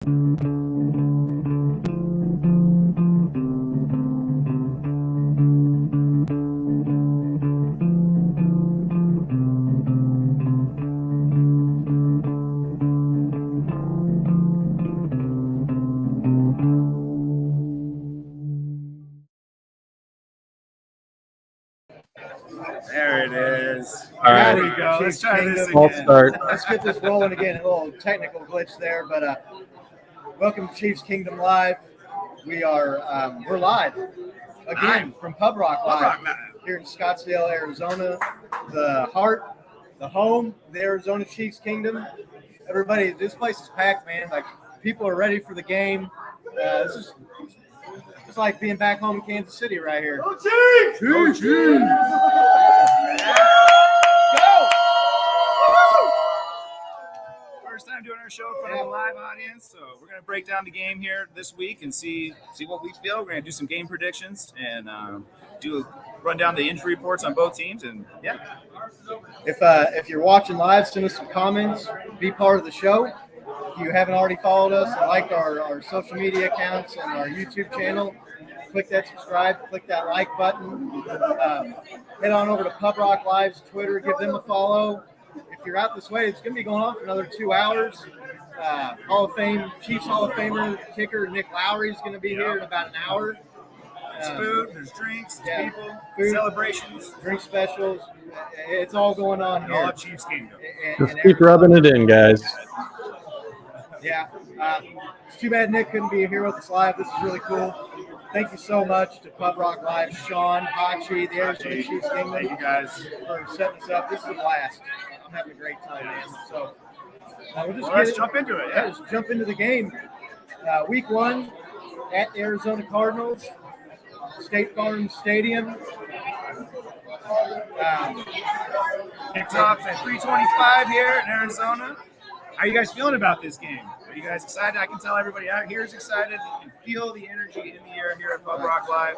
There it is. All right. There we go. Let's try this again. I'll start. Let's get this rolling again. A little technical glitch there, but welcome to Chiefs Kingdom Live. We're live again from Pub Rock Live here in Scottsdale, Arizona, the heart, the home, the Arizona Chiefs Kingdom. Everybody, this place is packed, man. Like, people are ready for the game. It's like being back home in Kansas City right here. Go Chiefs! Go Chiefs! Go! First time doing our show in front of a live audience, so we're going to break down the game here this week and see what we feel. We're going to do some game predictions and run down the injury reports on both teams, and yeah. If you're watching live, send us some comments. Be part of the show. If you haven't already followed us and liked our social media accounts and our YouTube channel, click that subscribe, click that like button. Head on over to Pub Rock Live's Twitter, give them a follow. If you're out this way, it's going to be going on for another 2 hours. Chiefs Hall of Famer kicker Nick Lowry is going to be here in about an hour. There's food, there's drinks, there's people, celebrations, drink specials. It's all going on here. All Chiefs Kingdom. Just keep rubbing it in, guys. Yeah. It's too bad Nick couldn't be here with us live. This is really cool. Thank you so much to Pub Rock Live, Sean, Hachi, the Arizona Chiefs Kingdom. Thank you guys for setting us up. This is a blast. I'm having a great time, man. So let's jump into it. Yeah, let's jump into the game. Week 1 at the Arizona Cardinals, State Farm Stadium. Kicks off at 3:25 here in Arizona. How are you guys feeling about this game? Are you guys excited? I can tell everybody out here is excited. You can feel the energy in the air here at Pub Rock Live.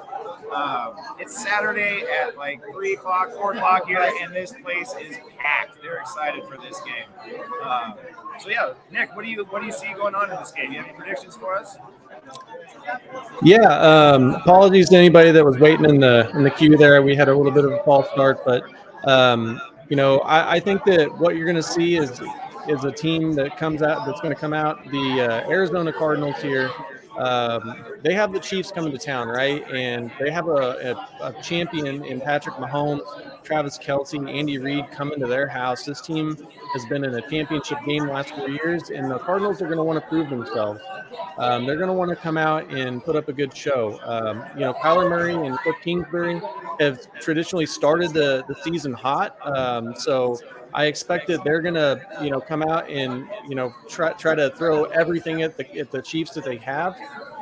It's Saturday at like 3 o'clock, 4 o'clock here, and this place is packed. They're excited for this game. So yeah, Nick, what do you see going on in this game? You have any predictions for us? Yeah, apologies to anybody that was waiting in the queue there. We had a little bit of a false start, but I think that what you're going to see is a team that comes out that's going to come out. The Arizona Cardinals here, they have the Chiefs coming to town, right? And they have a champion in Patrick Mahomes, Travis Kelce, Andy Reid coming to their house. This team has been in a championship game the last 4 years, and the Cardinals are going to want to prove themselves. They're going to want to come out and put up a good show. Kyler Murray and Cliff Kingsbury have traditionally started the season hot, so I expect that they're going to, come out and, try to throw everything at the Chiefs that they have.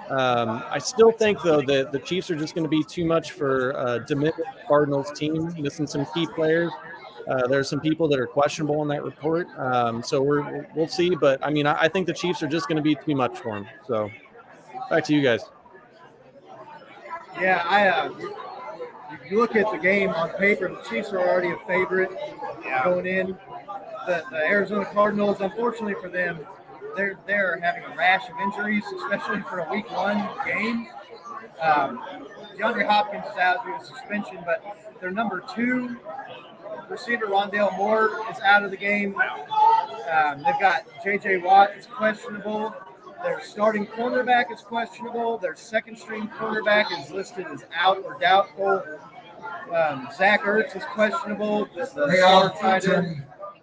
I still think, though, that the Chiefs are just going to be too much for a diminished Cardinals team, missing some key players. There's some people that are questionable in that report, so we'll see. But, I think the Chiefs are just going to be too much for them. So, back to you guys. Yeah, if you look at the game on paper, the Chiefs are already a favorite going in. The Arizona Cardinals, unfortunately for them, they're having a rash of injuries, especially for a Week 1 game. DeAndre Hopkins is out due to suspension, but their number 2 receiver, Rondale Moore, is out of the game. They've got J.J. Watt is questionable. Their starting cornerback is questionable. Their second-string cornerback is listed as out or doubtful. Zach Ertz is questionable.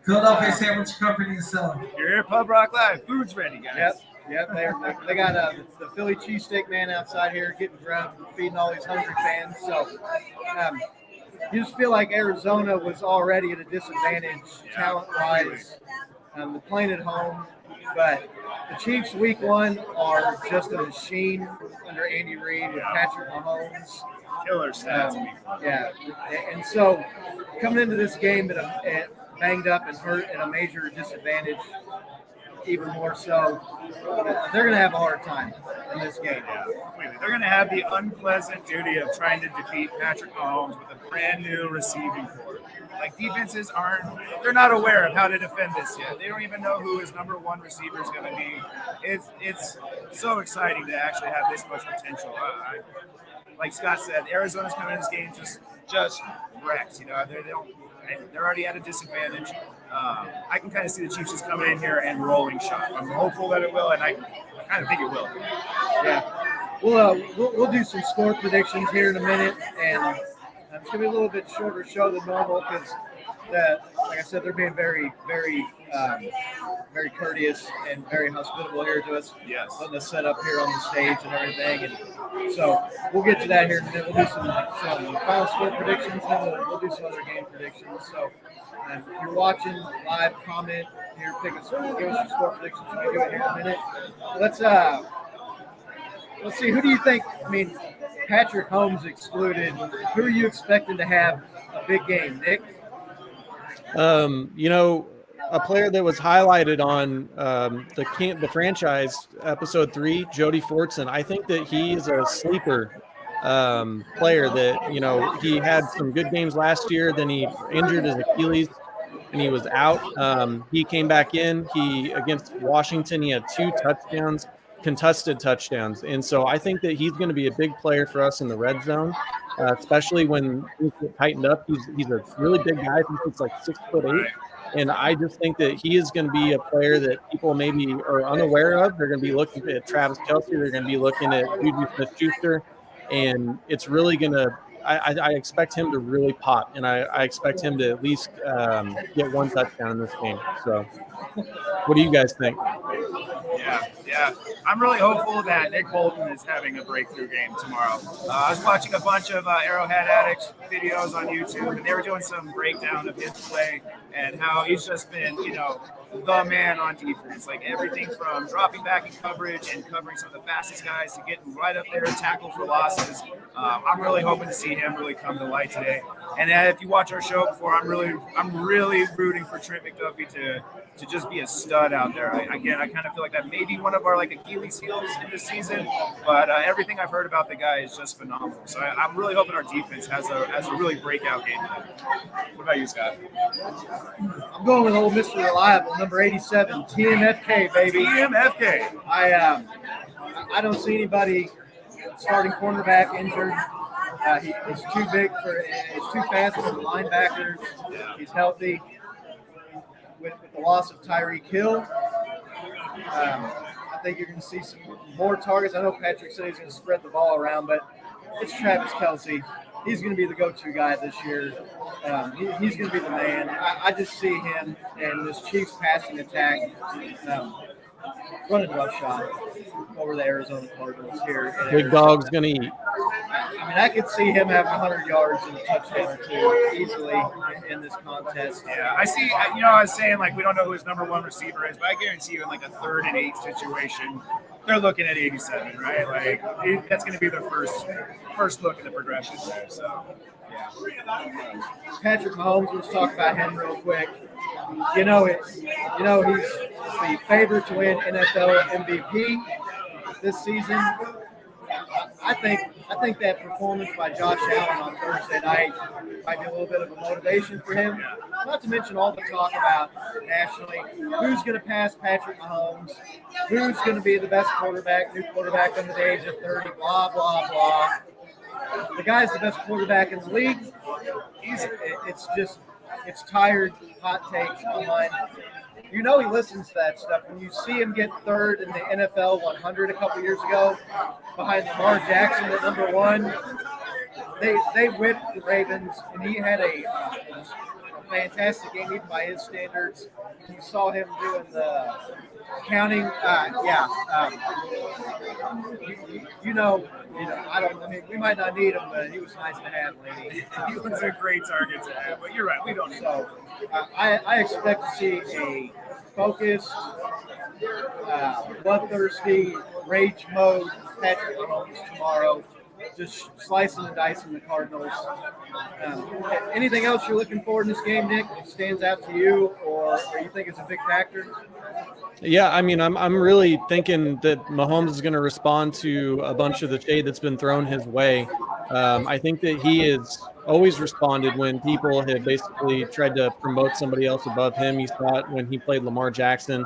Philadelphia Sandwich Company is selling. You're here at Pub Rock Live. Food's ready, guys. Yep. They got the Philly cheesesteak man outside here getting drunk, feeding all these hungry fans. So you just feel like Arizona was already at a disadvantage talent-wise. They're playing at home. But the Chiefs Week 1 are just a machine under Andy Reid with Patrick Mahomes. Killer stats. And so coming into this game banged up and hurt at a major disadvantage, even more so, they're going to have a hard time in this game. They're going to have the unpleasant duty of trying to defeat Patrick Mahomes with a brand new receiving corps. like defenses they're not aware of how to defend this yet. They don't even know who his number one receiver is going to be. It's so exciting to actually have this much potential. Like Scott said, Arizona's coming in this game just wrecked. They're already at a disadvantage. I can kind of see the Chiefs just coming in here and rolling shot. I'm hopeful that it will, and I kind of think it will. Yeah. We'll do some score predictions here in a minute, and it's going to be a little bit shorter show than normal because, like I said, they're being very, very, very courteous and very hospitable here to us. Yes. Letting us set up here on the stage and everything, and so we'll get to that here in a minute. We'll do some final score predictions, and then we'll do some other game predictions. So, if you're watching live, comment here, give us your score predictions. We'll do it here in a minute. Let's see. Who do you think? I mean, Patrick Holmes excluded. Who are you expecting to have a big game, Nick? A player that was highlighted on the franchise episode 3, Jody Fortson. I think that he is a sleeper player that, he had some good games last year. Then he injured his Achilles and he was out. He came back in. Against Washington, he had 2 touchdowns. Contested touchdowns, and so I think that he's going to be a big player for us in the red zone, especially when things get tightened up. He's a really big guy. I think he's like 6'8", and I just think that he is going to be a player that people maybe are unaware of. They're going to be looking at Travis Kelce. They're going to be looking at Juju Smith-Schuster, and it's really going to. I expect him to really pop, and I expect him to at least get 1 touchdown in this game. So, what do you guys think? Yeah. I'm really hopeful that Nick Bolton is having a breakthrough game tomorrow. I was watching a bunch of Arrowhead Addicts videos on YouTube, and they were doing some breakdown of his play and how he's just been, the man on defense. Like everything from dropping back in coverage and covering some of the fastest guys to getting right up there and tackle for losses. I'm really hoping to see him really come to light today. And if you watch our show before, I'm really rooting for Trent McDuffie to just be a stud out there. I kind of feel like that may be one of our Achilles heels in this season, but everything I've heard about the guy is just phenomenal. So I'm really hoping our defense has a really breakout game today. What about you, Scott? I'm going with old Mr. Reliable, number 87, TMFK, baby. TMFK. I don't see anybody starting cornerback injured. He's too big he's too fast for the linebackers. He's healthy. With the loss of Tyreek Hill, I think you're going to see some more targets. I know Patrick said he's going to spread the ball around, but it's Travis Kelce. He's going to be the go-to guy this year. He's going to be the man. I just see him and this Chiefs passing attack running roughshod over the Arizona Cardinals here. Big dog's going to eat. I could see him having 100 yards and a touchdown or 2 easily in this contest. Yeah, I see. I was saying we don't know who his number one receiver is, but I guarantee you in a 3rd and 8 situation, they're looking at 87, right? That's going to be their first look at the progression there. So, yeah. Patrick Mahomes. Let's talk about him real quick. He's the favorite to win NFL MVP this season. I think that performance by Josh Allen on Thursday night might be a little bit of a motivation for him. Not to mention all the talk about nationally, who's going to pass Patrick Mahomes, who's going to be the best new quarterback under the age of 30, blah, blah, blah. The guy's the best quarterback in the league. It's tired, hot takes online. He listens to that stuff. When you see him get 3rd in the NFL 100 a couple years ago behind Lamar Jackson at number 1, they whipped the Ravens, and he had a fantastic game even by his standards. You saw him doing the counting. We might not need him, but he was nice to have, lady. He was a great target to have, but you're right, we don't need him. I expect to see a focused, bloodthirsty, rage mode Patrick Mahomes tomorrow, just slicing and dicing the Cardinals. Anything else you're looking for in this game, Nick, that stands out to you or you think is a big factor? Yeah, I'm really thinking that Mahomes is going to respond to a bunch of the shade that's been thrown his way. I think that he has always responded when people have basically tried to promote somebody else above him. You saw it when he played Lamar Jackson.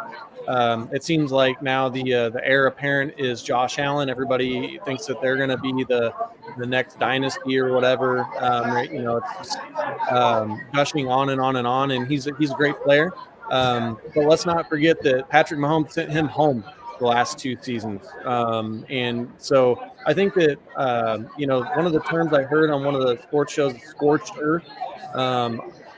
It seems like now the heir apparent is Josh Allen. Everybody thinks that they're going to be the next dynasty or whatever. It's just gushing on and on and on. And he's a great player. But let's not forget that Patrick Mahomes sent him home the last 2 seasons. And so I think that, one of the terms I heard on one of the sports shows, scorched earth.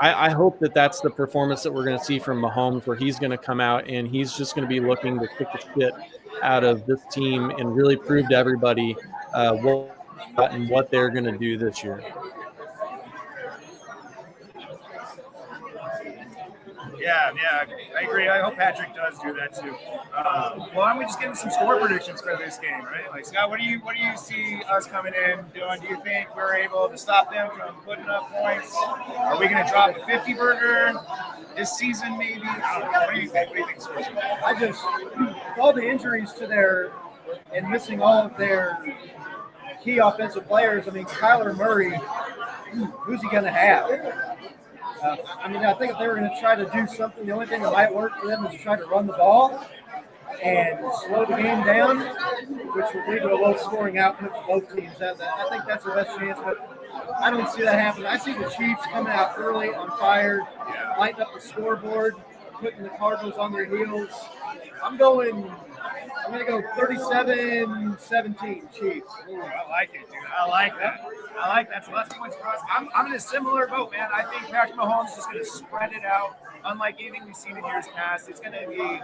I hope that that's the performance that we're going to see from Mahomes, where he's going to come out and he's just going to be looking to kick the shit out of this team and really prove to everybody what they're going to do this year. Yeah, I agree. I hope Patrick does do that too. Well, why don't we just get into some score predictions for this game, right? Like, Scott, what do you see us coming in doing? Do you think we're able to stop them from putting up points? Are we going to drop a 50 burger this season, maybe? I don't know. What do you think? I just, with all the injuries to and missing all of their key offensive players, I mean, Kyler Murray, who's he going to have? I think if they were going to try to do something, the only thing that might work for them is try to run the ball and slow the game down, which would lead to a low-scoring output for both teams. I think that's the best chance, but I don't see that happening. I see the Chiefs coming out early on fire, lighting up the scoreboard, putting the Cardinals on their heels. I'm going to go 37-17 Chiefs. Ooh, I like it, dude. I like that. So that's points for us. I'm in a similar boat, man. I think Patrick Mahomes is just going to spread it out. Unlike anything we've seen in years past, it's going to be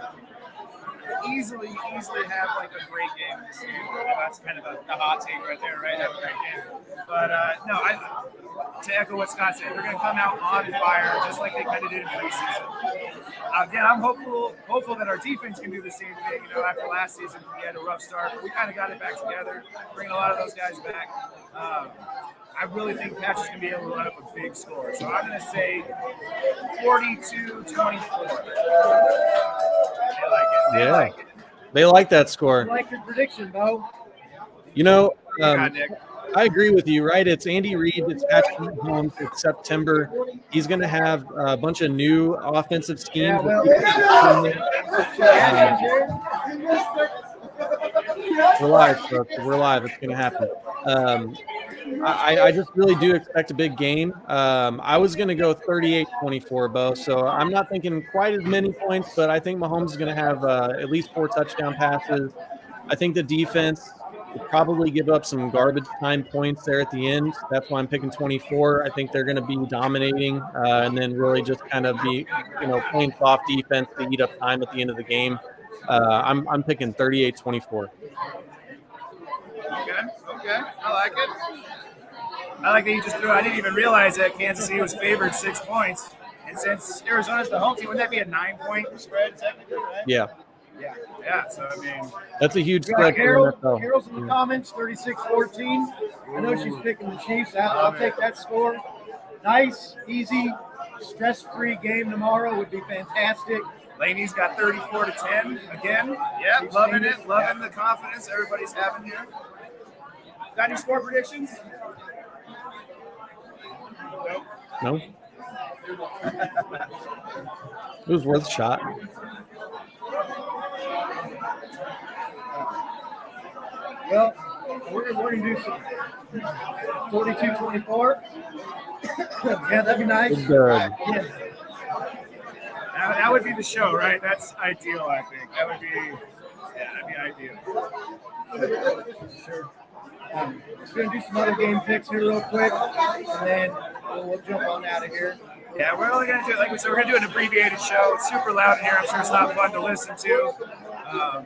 easily have like a great game this year. That's kind of the hot take right there, right? Have a great game. But to echo what Scott said, they're going to come out on fire just like they kind of did in preseason. Again, I'm hopeful that our defense can do the same thing. After last season, we had a rough start, but we kind of got it back together, bringing a lot of those guys back. I really think Patrick's going to be able to run up a big score. So I'm going to say 42-24. They like it. They like that score. I like your prediction, Bo. I agree with you, right? It's Andy Reid, it's Patrick Mahomes, it's September. He's going to have a bunch of new offensive schemes. We're live, folks. We're live. It's going to happen. I just really do expect a big game. I was going to go 38-24, Bo. So I'm not thinking quite as many points, but I think Mahomes is going to have at least 4 touchdown passes. I think the defense will probably give up some garbage time points there at the end. That's why I'm picking 24. I think they're going to be dominating and then really just kind of be, playing soft defense to eat up time at the end of the game. I'm picking 38-24. Okay. I like it. I like that you just threw. I didn't even realize that Kansas City was favored 6 points. And since Arizona's the home team, wouldn't that be a 9-point spread technically, right? Yeah. So, I mean, that's a huge spread. Carol's in the comments, 36-14. I know she's picking the Chiefs. I'll take that score. Nice, easy, stress-free game tomorrow would be fantastic. Laney's got 34-10 again. Yeah, loving it. Loving the confidence everybody's having here. Got any score predictions? No. It was worth a shot. Well, we're going to do some 42-24. Yeah, that'd be nice. Good. That would be the show, right? That's ideal, I think. That'd be ideal. Sure. We're going to do some other game picks here real quick, and then we'll jump on out of here. Yeah, we're only going to do, like we said, we're going to do an abbreviated show. It's super loud in here. I'm sure it's not fun to listen to.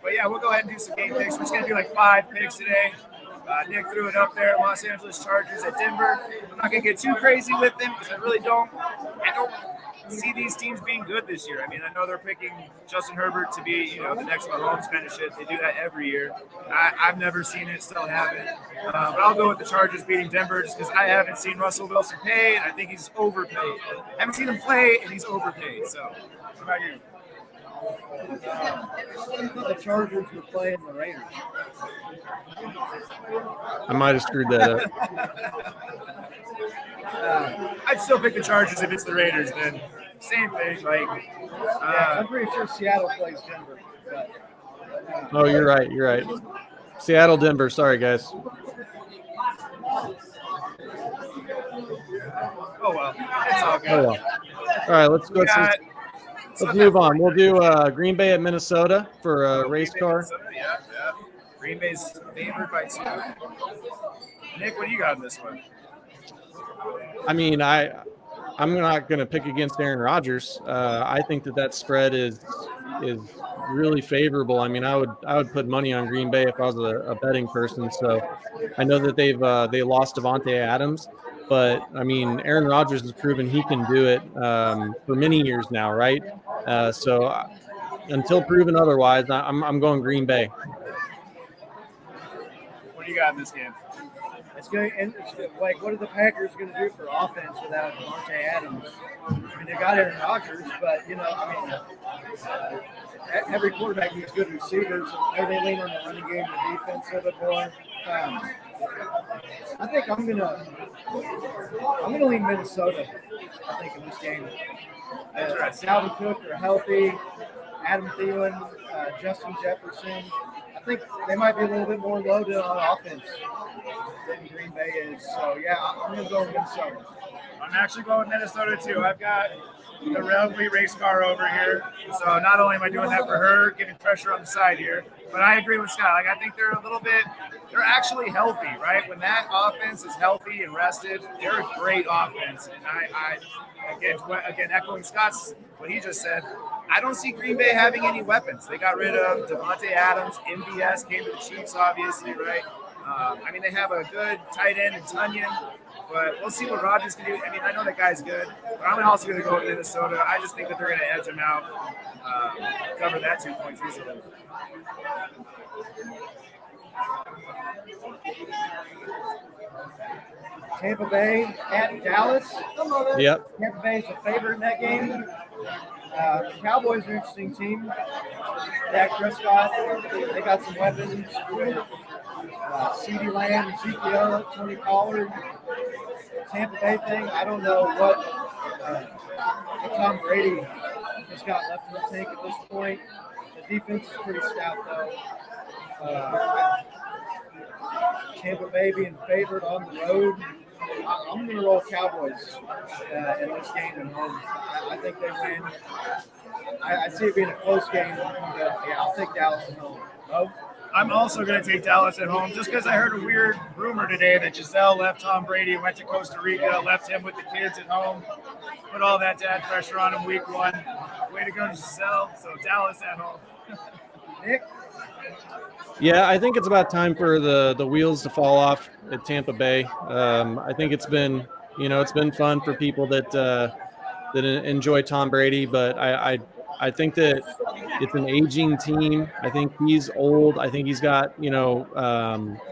But yeah, we'll go ahead and do some game picks. We're just going to do like 5 picks today. Nick threw it up there. Los Angeles Chargers at Denver. I'm not going to get too crazy with them because I don't see these teams being good this year. I mean, I know they're picking Justin Herbert to be, the next Mahomes kind of shit. They do that every year. I've never seen it, still haven't. But I'll go with the Chargers beating Denver just because I haven't seen Russell Wilson pay, and I think he's overpaid. I haven't seen him play, and he's overpaid. So, what about you? I thought the Chargers were playing the Raiders. I might have screwed that up. I'd still pick the Chargers if it's the Raiders. Then same thing. Like, Yeah, I'm pretty sure Seattle plays Denver. But, Oh, you're right. You're right. Seattle, Denver. Sorry, guys. oh well, it's all good. Oh well. All right, let's Got- let's move on. We'll do Green Bay at Minnesota for a race car. Yeah. Green Bay's favored by 2. Nick, what do you got in this one? I mean, I'm not going to pick against Aaron Rodgers. I think that spread is really favorable. I mean, I would put money on Green Bay if I was a betting person. So I know that they lost Davante Adams, but I mean, Aaron Rodgers has proven he can do it for many years now, right? So until proven otherwise, I'm going Green Bay. What do you got in this game? it's going and it's like, what are the Packers going to do for offense without Devontae Adams? I mean, they got Aaron Rodgers, but every quarterback needs good receivers. Maybe they lean on the running game, the defense a little bit more. I think I'm gonna lean Minnesota. I think in this game, Dalvin Cook are healthy. Adam Thielen, Justin Jefferson. I think they might be a little bit more loaded on offense than Green Bay is. So yeah, I'm gonna go with Minnesota. I'm actually going with Minnesota too. I've got the Railway race car over here. So not only am I doing that for her, getting pressure on the side here, but I agree with Scott. Like, I think they're actually healthy, right? When that offense is healthy and rested, they're a great offense. And I again, echoing Scott's what he just said, I don't see Green Bay having any weapons. They got rid of Davante Adams. MVS came to the Chiefs, obviously, right? They have a good tight end in Tunyon, but we'll see what Rodgers can do. I mean, I know that guy's good, but I'm also going to go with Minnesota. I just think that they're going to edge him out, cover that 2 points easily. Tampa Bay at Dallas. Yep. Tampa Bay's a favorite in that game. The Cowboys are an interesting team. Dak Prescott, they got some weapons with CeeDee Lamb, Ezekiel, Tony Pollard. Tampa Bay thing, I don't know what Tom Brady has got left in the tank at this point. The defense is pretty stout, though. Tampa Bay being favored on the road. I'm going to roll Cowboys in this game at home. I think they win. I see it being a close game. Yeah, I'll take Dallas at home. Oh. I'm also going to take Dallas at home just because I heard a weird rumor today that Giselle left Tom Brady, went to Costa Rica, left him with the kids at home, put all that dad pressure on him week 1. Way to go, Giselle. So Dallas at home. Nick? Yeah, I think it's about time for the wheels to fall off at Tampa Bay. I think it's been fun for people that enjoy Tom Brady, but I think that it's an aging team. I think he's old. I think he's got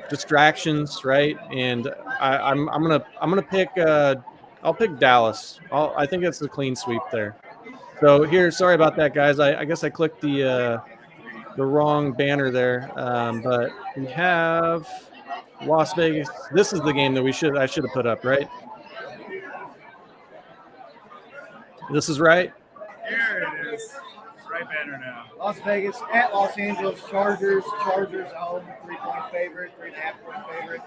distractions, right? And I'm gonna pick. I'll pick Dallas. I think it's a clean sweep there. So here, sorry about that, guys. I guess I clicked the wrong banner there, but we have Las Vegas. This is the game that I should have put up, right? This is right. Here it is. Right banner now. Las Vegas at Los Angeles Chargers. Chargers home, 3-point favorite, 3.5-point favorite.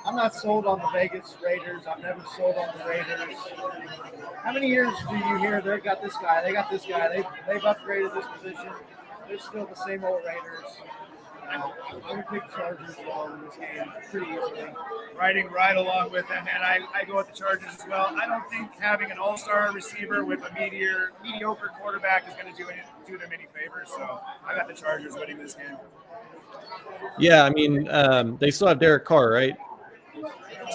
I'm not sold on the Vegas Raiders. I'm never sold on the Raiders. How many years do you hear they got this guy, they got this guy, they've upgraded this position. They're still the same old Raiders. I'm going to pick Chargers along in this game pretty easily. Riding right along with them, and I go with the Chargers as well. I don't think having an all-star receiver with a mediocre quarterback is going to do them any favors. So I got the Chargers winning this game. Yeah, I mean, they still have Derek Carr, right?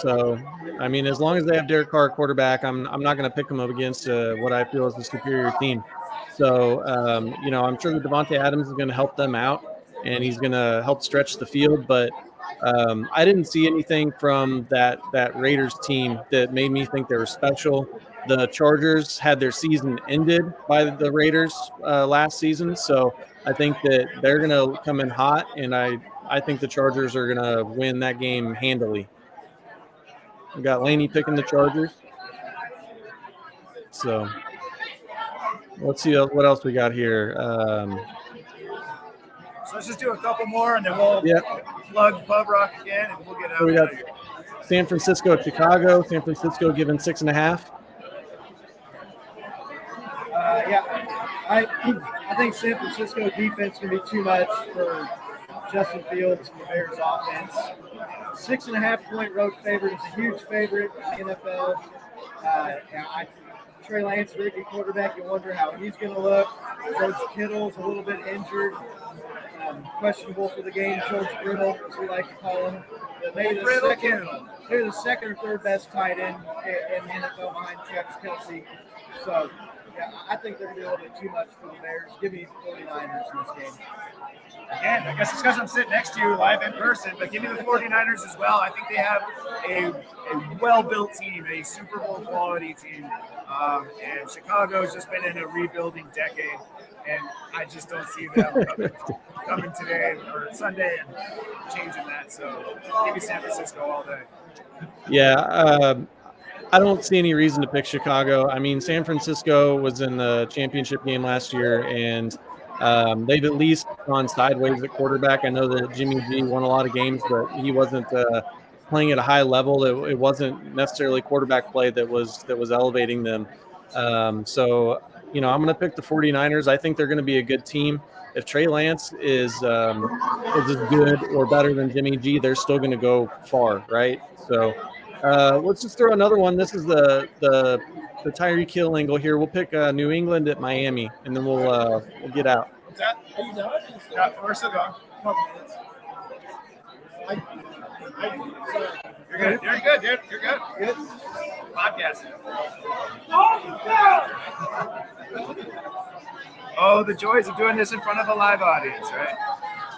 So, I mean, as long as they have Derek Carr quarterback, I'm not going to pick them up against what I feel is a superior team. So, I'm sure that Davante Adams is going to help them out, and he's going to help stretch the field. But I didn't see anything from that Raiders team that made me think they were special. the Chargers had their season ended by the Raiders last season. So I think that they're going to come in hot, and I think the Chargers are going to win that game handily. We got Laney picking the Chargers. So let's see what else we got here. So let's just do a couple more, and then we'll plug Pub Rock again, and we'll get out So we of got here. San Francisco, Chicago. San Francisco given 6.5. I think San Francisco defense can be too much for Justin Fields and the Bears offense. 6.5 point road favorite is a huge favorite in the NFL. Trey Lance, rookie quarterback, you wonder how he's going to look. George Kittle's a little bit injured, questionable for the game. George Brittle, as we like to call him. Maybe the second or third best tight end in the NFL behind Travis Kelce. So, yeah, I think they're going to be a little bit too much for the Bears. Give me 49ers in this game. Again, I guess it's because I'm sitting next to you live in person, but give me the 49ers as well. I think they have a well-built team, a Super Bowl quality team. And Chicago's just been in a rebuilding decade, and I just don't see them coming today or Sunday and changing that. So give me San Francisco all day. Yeah, I don't see any reason to pick Chicago. I mean, San Francisco was in the championship game last year, and they've at least gone sideways at quarterback. I know that Jimmy G won a lot of games, but he wasn't playing at a high level. It wasn't necessarily quarterback play that was elevating them. So, I'm going to pick the 49ers. I think they're going to be a good team. If Trey Lance is as good or better than Jimmy G, they're still going to go far, right? So let's just throw another one. This is the Tyreek Hill angle here. We'll pick New England at Miami, and then we'll get out. What's that? Are you done? Yeah, we're still going. You're good. You're good, dude. You're good. Good. Podcasting. Oh, the joys of doing this in front of a live audience, right?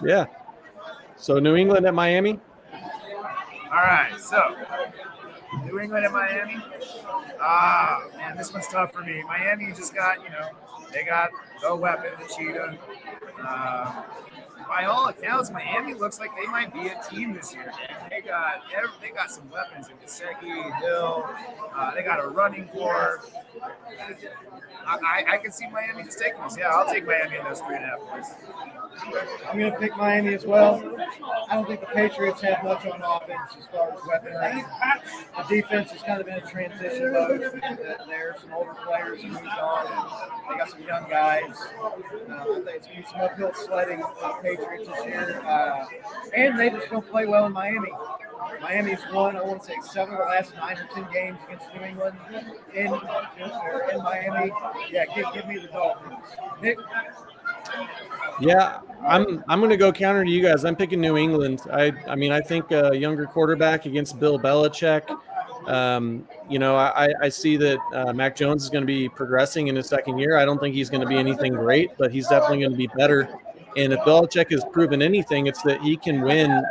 Yeah. So New England at Miami. All right. So New England at Miami. Man, this one's tough for me. Miami just got, they got the weapon, the cheetah. By all accounts, Miami looks like they might be a team this year. They got some weapons in Gesicki, Hill. They got a running core. I can see Miami just taking this. Yeah, I'll take Miami in those 3.5 points. I'm going to pick Miami as well. I don't think the Patriots have much on offense as far as weaponry. The defense is kind of in a transition mode. There's some older players who moved on. They got some young guys. I think it's going to be some uphill sledding for the Patriots this year. And they just don't play well in Miami. Miami's won, I want to say, 7 of the last 9 or 10 games against New England in Miami. Yeah, give me the Dolphins. Nick? Yeah, I'm going to go counter to you guys. I'm picking New England. I mean, I think a younger quarterback against Bill Belichick. I see that Mac Jones is going to be progressing in his second year. I don't think he's going to be anything great, but he's definitely going to be better. And if Belichick has proven anything, it's that he can win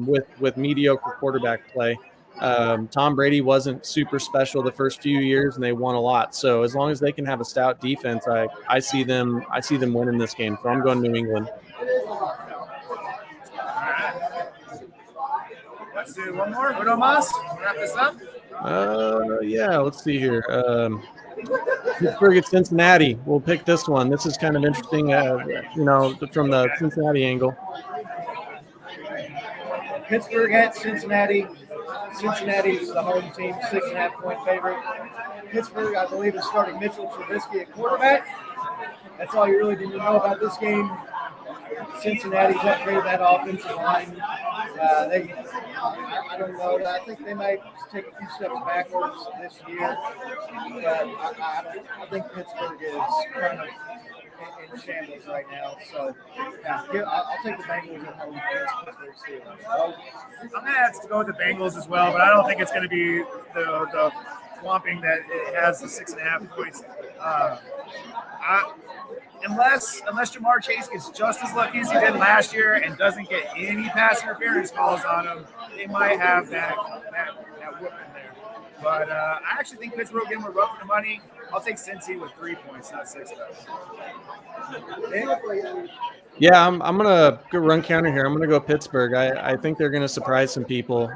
with mediocre quarterback play. Tom Brady wasn't super special the first few years, and they won a lot. So as long as they can have a stout defense, I see them winning this game. So I'm going New England. All right. Let's do one more. Uno más. Wrap this up. Yeah. Let's see here. Pittsburgh at Cincinnati. We'll pick this one. This is kind of interesting, from the Cincinnati angle. Pittsburgh at Cincinnati. Cincinnati is the home team, 6.5 point favorite. Pittsburgh, I believe, is starting Mitchell Trubisky at quarterback. That's all you really need to know about this game. Cincinnati's upgraded that offensive line. I don't know. I think they might take a few steps backwards this year. But I think Pittsburgh is kind of in shambles right now. So I'll take the Bengals at home against Pittsburgh Steelers. I'm going to have to go with the Bengals as well, but I don't think it's going to be the swamping that it has the 6.5 points. Unless Jamar Chase gets just as lucky as he did last year and doesn't get any pass interference calls on him, they might have that whooping there. But I actually think Pittsburgh will get more rough for the money. I'll take Cincy with 3 points, not 6 though. Yeah, I'm gonna go run counter here. I'm gonna go Pittsburgh. I think they're gonna surprise some people.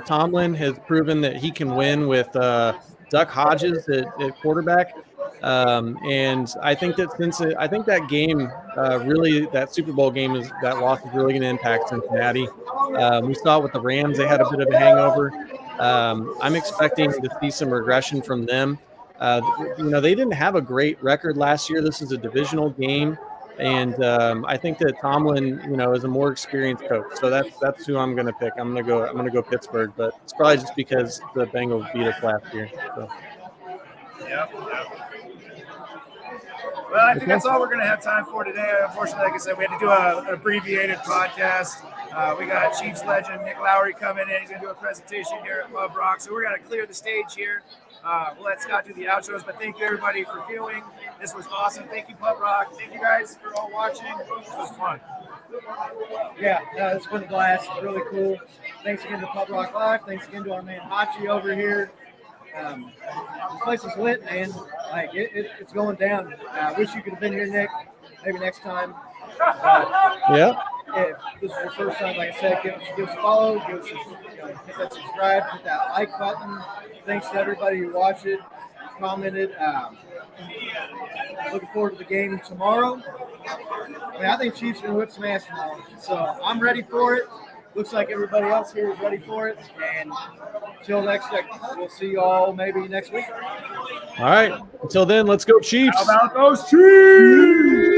Tomlin has proven that he can win with Duck Hodges at quarterback, and I think that I think that game really, that Super Bowl game, that loss is really going to impact Cincinnati. We saw it with the Rams; they had a bit of a hangover. I'm expecting to see some regression from them. They didn't have a great record last year. This is a divisional game. And I think that Tomlin, is a more experienced coach. So that's who I'm going to pick. I'm going to go Pittsburgh, but it's probably just because the Bengals beat us last year. So. Yep. Well, I think that's all we're going to have time for today. Unfortunately, like I said, we had to do an abbreviated podcast. We got Chiefs legend Nick Lowry coming in. He's going to do a presentation here at Pub Rock. So we're going to clear the stage here. We'll let Scott do the outros, but thank you everybody for viewing. This was awesome. Thank you, Pub Rock. Thank you guys for all watching. This was fun. Yeah, it's been a blast. Really cool. Thanks again to Pub Rock Live. Thanks again to our man Hachi over here. This place is lit, man. Like it's going down. I wish you could have been here, Nick. Maybe next time. Yeah. If this is your first time, like I said, give us a follow, hit that subscribe, hit that like button. Thanks to everybody who watched it, commented. Looking forward to the game tomorrow. I think Chiefs are going to whip some ass tomorrow. So I'm ready for it. Looks like everybody else here is ready for it. And until next week, we'll see you all maybe next week. All right. Until then, let's go Chiefs. How about those Chiefs?